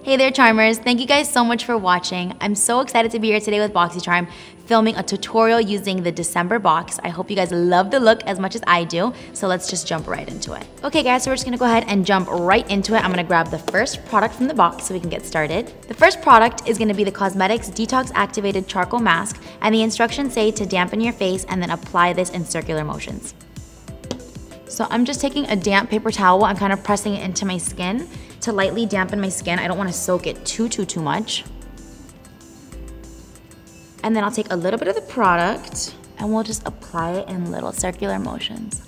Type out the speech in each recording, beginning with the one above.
Hey there, Charmers. Thank you guys so much for watching. I'm so excited to be here today with Boxycharm, filming a tutorial using the December box. I hope you guys love the look as much as I do, so let's just jump right into it. Okay guys, so we're just gonna go ahead and jump right into it. I'm gonna grab the first product from the box so we can get started. The first product is gonna be the Cosmedix Detox Activated Charcoal Mask, and the instructions say to dampen your face and then apply this in circular motions. So I'm just taking a damp paper towel, I'm kind of pressing it into my skin to lightly dampen my skin. I don't want to soak it too much. And then I'll take a little bit of the product and we'll just apply it in little circular motions.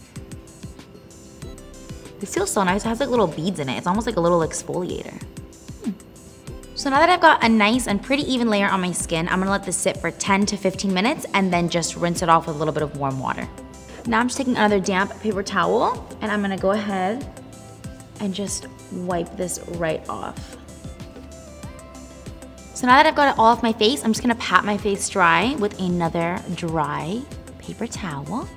This feels so nice. It has like little beads in it. It's almost like a little exfoliator. So now that I've got a nice and pretty even layer on my skin, I'm gonna let this sit for 10 to 15 minutes and then just rinse it off with a little bit of warm water. Now I'm just taking another damp paper towel and I'm gonna go ahead and just wipe this right off. So now that I've got it all off my face, I'm just gonna pat my face dry with another dry paper towel.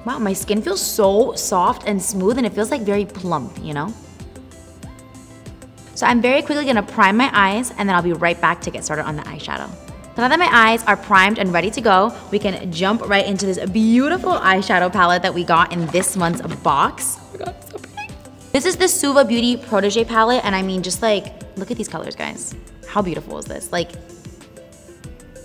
Wow, my skin feels so soft and smooth and it feels like very plump, you know? So I'm very quickly gonna prime my eyes and then I'll be right back to get started on the eyeshadow. So now that my eyes are primed and ready to go, we can jump right into this beautiful eyeshadow palette that we got in this month's box. Oh my God, it's so pretty. This is the Suva Beauty Protege palette, and I mean, just like, look at these colors, guys. How beautiful is this? Like,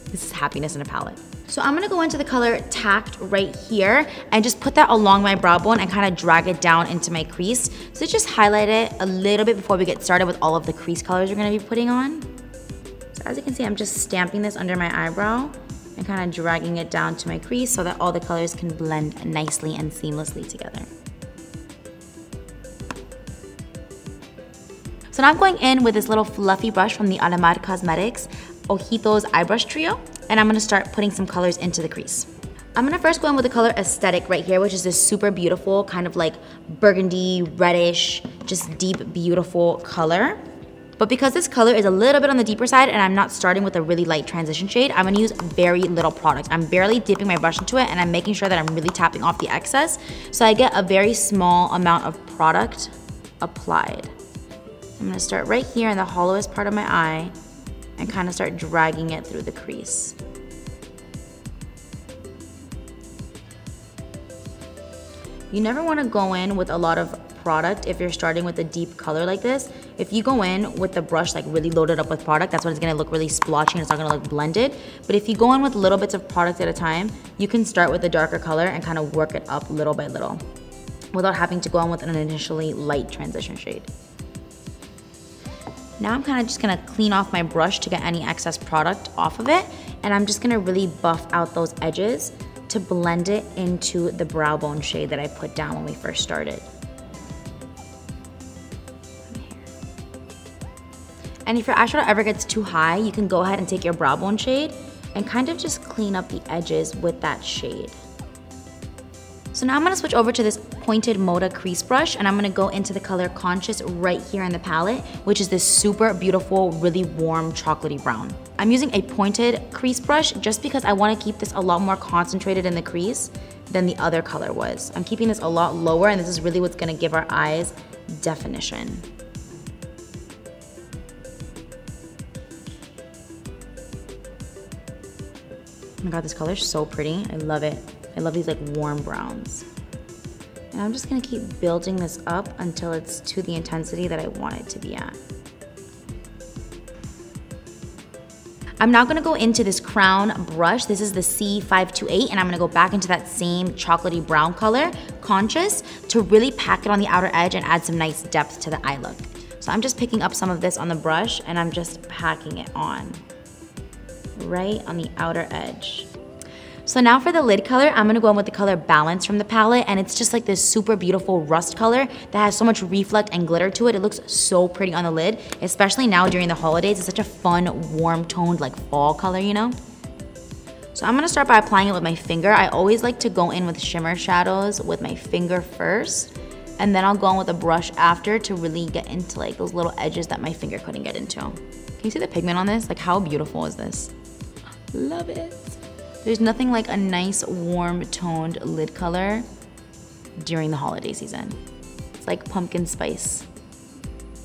this is happiness in a palette. So I'm gonna go into the color Tact right here and just put that along my brow bone and kind of drag it down into my crease. So just highlight it a little bit before we get started with all of the crease colors we're gonna be putting on. So as you can see, I'm just stamping this under my eyebrow and kind of dragging it down to my crease so that all the colors can blend nicely and seamlessly together. So now I'm going in with this little fluffy brush from the Cosmedix Ojitos Eyebrush Trio, and I'm gonna start putting some colors into the crease. I'm gonna first go in with the color Aesthetic right here, which is this super beautiful, kind of like burgundy, reddish, just deep, beautiful color. But because this color is a little bit on the deeper side and I'm not starting with a really light transition shade, I'm gonna use very little product. I'm barely dipping my brush into it and I'm making sure that I'm really tapping off the excess so I get a very small amount of product applied. I'm gonna start right here in the hollowest part of my eye and kind of start dragging it through the crease. You never wanna go in with a lot of product if you're starting with a deep color like this. If you go in with the brush like really loaded up with product, that's when it's gonna look really splotchy and it's not gonna look blended. But if you go in with little bits of product at a time, you can start with a darker color and kind of work it up little by little without having to go in with an initially light transition shade. Now I'm kind of just gonna clean off my brush to get any excess product off of it, and I'm just gonna really buff out those edges to blend it into the brow bone shade that I put down when we first started. And if your eyeshadow ever gets too high, you can go ahead and take your brow bone shade and kind of just clean up the edges with that shade. So now I'm gonna switch over to this pointed Moda crease brush and I'm gonna go into the color Conscious right here in the palette, which is this super beautiful, really warm chocolatey brown. I'm using a pointed crease brush just because I wanna keep this a lot more concentrated in the crease than the other color was. I'm keeping this a lot lower and this is really what's gonna give our eyes definition. Oh my God, this color is so pretty. I love it. I love these like warm browns. And I'm just gonna keep building this up until it's to the intensity that I want it to be at. I'm now gonna go into this crown brush. This is the C528, and I'm gonna go back into that same chocolatey brown color, Conscious, to really pack it on the outer edge and add some nice depth to the eye look. So I'm just picking up some of this on the brush and I'm just packing it on right on the outer edge. So now for the lid color, I'm gonna go in with the color Balance from the palette, and it's just like this super beautiful rust color that has so much reflect and glitter to it. It looks so pretty on the lid, especially now during the holidays. It's such a fun, warm toned, like fall color, you know? So I'm gonna start by applying it with my finger. I always like to go in with shimmer shadows with my finger first, and then I'll go in with a brush after to really get into like those little edges that my finger couldn't get into. Can you see the pigment on this? Like, how beautiful is this? Love it. There's nothing like a nice warm toned lid color during the holiday season. It's like pumpkin spice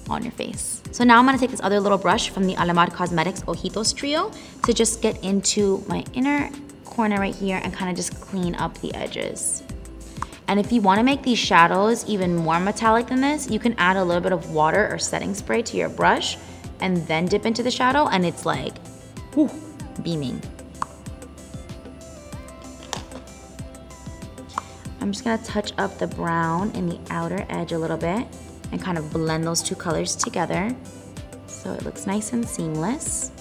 on your face. So now I'm gonna take this other little brush from the Cosmedix Ojitos Trio to just get into my inner corner right here and kind of just clean up the edges. And if you wanna make these shadows even more metallic than this, you can add a little bit of water or setting spray to your brush and then dip into the shadow, and it's like, whew, beaming. I'm just gonna touch up the brown in the outer edge a little bit and kind of blend those two colors together so it looks nice and seamless.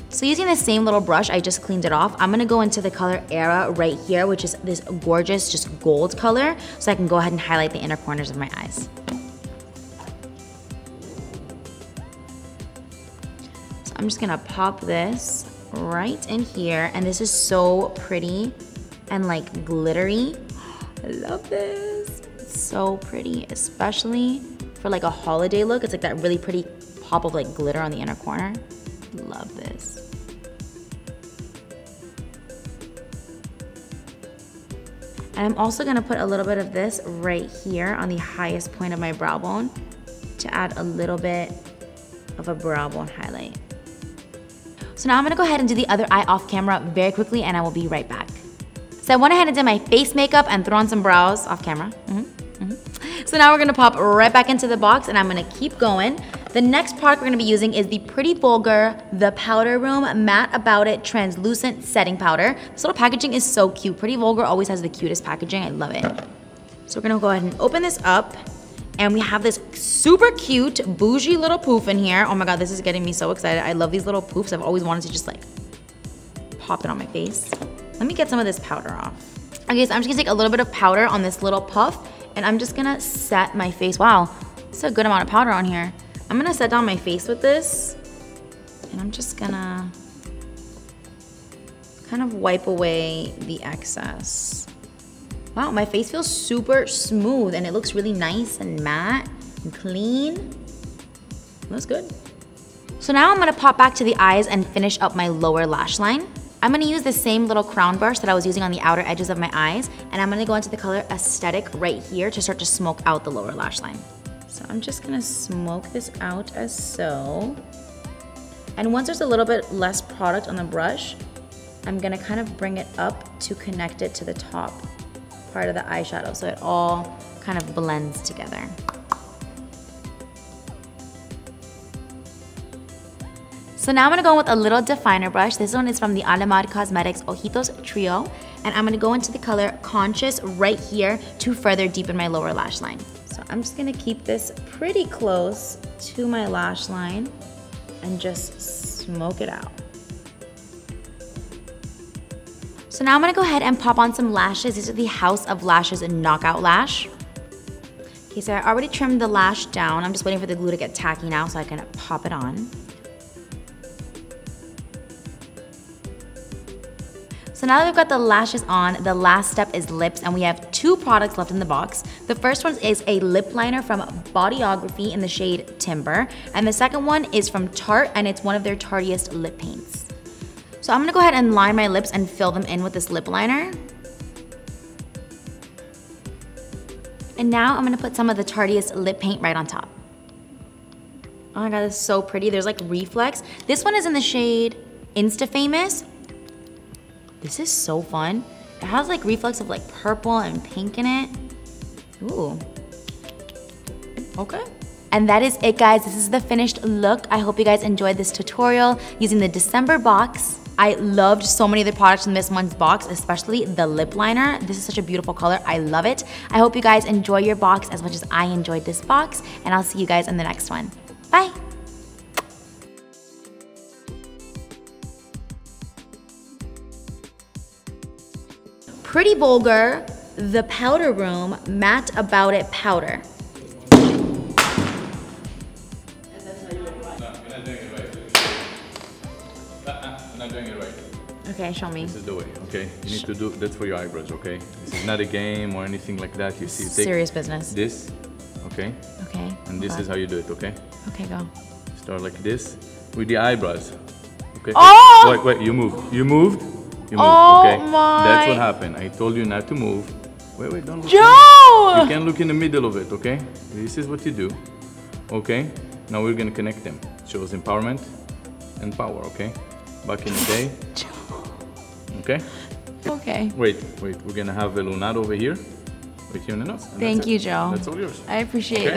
So using the same little brush, I just cleaned it off. I'm gonna go into the color Era right here, which is this gorgeous, just gold color, so I can go ahead and highlight the inner corners of my eyes. So I'm just gonna pop this right in here, and this is so pretty and like glittery. I love this. It's so pretty, especially for like a holiday look. It's like that really pretty pop of like glitter on the inner corner. Love this. And I'm also gonna put a little bit of this right here on the highest point of my brow bone to add a little bit of a brow bone highlight. So now I'm gonna go ahead and do the other eye off camera very quickly, and I will be right back. So I went ahead and did my face makeup and threw on some brows off camera. So now we're gonna pop right back into the box, and I'm gonna keep going. The next product we're gonna be using is the Pretty Vulgar The Powder Room Matte About It Translucent Setting Powder. This little packaging is so cute. Pretty Vulgar always has the cutest packaging. I love it. So we're gonna go ahead and open this up, and we have this super cute, bougie little poof in here. Oh my God, this is getting me so excited. I love these little poofs. I've always wanted to just like pop it on my face. Let me get some of this powder off. Okay, so I'm just gonna take a little bit of powder on this little puff, and I'm just gonna set my face. Wow, it's a good amount of powder on here. I'm gonna set down my face with this, and I'm just gonna kind of wipe away the excess. Wow, my face feels super smooth, and it looks really nice and matte and clean. Looks good. So now I'm gonna pop back to the eyes and finish up my lower lash line. I'm gonna use the same little crown brush that I was using on the outer edges of my eyes, and I'm gonna go into the color Aesthetic right here to start to smoke out the lower lash line. So I'm just gonna smoke this out as so. And once there's a little bit less product on the brush, I'm gonna kind of bring it up to connect it to the top part of the eyeshadow so it all kind of blends together. So now I'm gonna go with a little definer brush. This one is from the Cosmedix Ojitos Trio, and I'm gonna go into the color Conscious right here to further deepen my lower lash line. So I'm just gonna keep this pretty close to my lash line and just smoke it out. So now I'm gonna go ahead and pop on some lashes. These are the House of Lashes Knockout Lash. Okay, so I already trimmed the lash down. I'm just waiting for the glue to get tacky now so I can pop it on. So now that we've got the lashes on, the last step is lips, and we have two products left in the box. The first one is a lip liner from Bodyography in the shade Timber, and the second one is from Tarte, and it's one of their tartiest lip paints. So I'm gonna go ahead and line my lips and fill them in with this lip liner. And now I'm gonna put some of the tartiest lip paint right on top. Oh my God, this is so pretty. There's like reflex. This one is in the shade Insta Famous. This is so fun. It has like reflex of like purple and pink in it. Ooh. Okay. And that is it, guys. This is the finished look. I hope you guys enjoyed this tutorial using the December box. I loved so many of the products in this month's box, especially the lip liner. This is such a beautiful color. I love it. I hope you guys enjoy your box as much as I enjoyed this box, and I'll see you guys in the next one. Bye. Pretty Vulgar, The Powder Room Matte About It Powder. Okay, show me. This is the way, okay? You need to do, that's for your eyebrows, okay? This is not a game or anything like that. You see, take serious business. This, okay? Okay. And this is how you do it, okay? Okay, go. Start like this with the eyebrows, okay? Oh! Wait, you moved. You moved? You moved, Oh okay? my. That's what happened. I told you not to move. Wait, don't look. Joe! No! You can look in the middle of it, okay? This is what you do, okay? Now we're gonna connect them. Shows empowerment and power, okay? Back in the day. Okay? Okay. Wait. We're gonna have a lunado over here. Right here in the nose. Thank you, Joe. That's all yours. I appreciate Okay? that.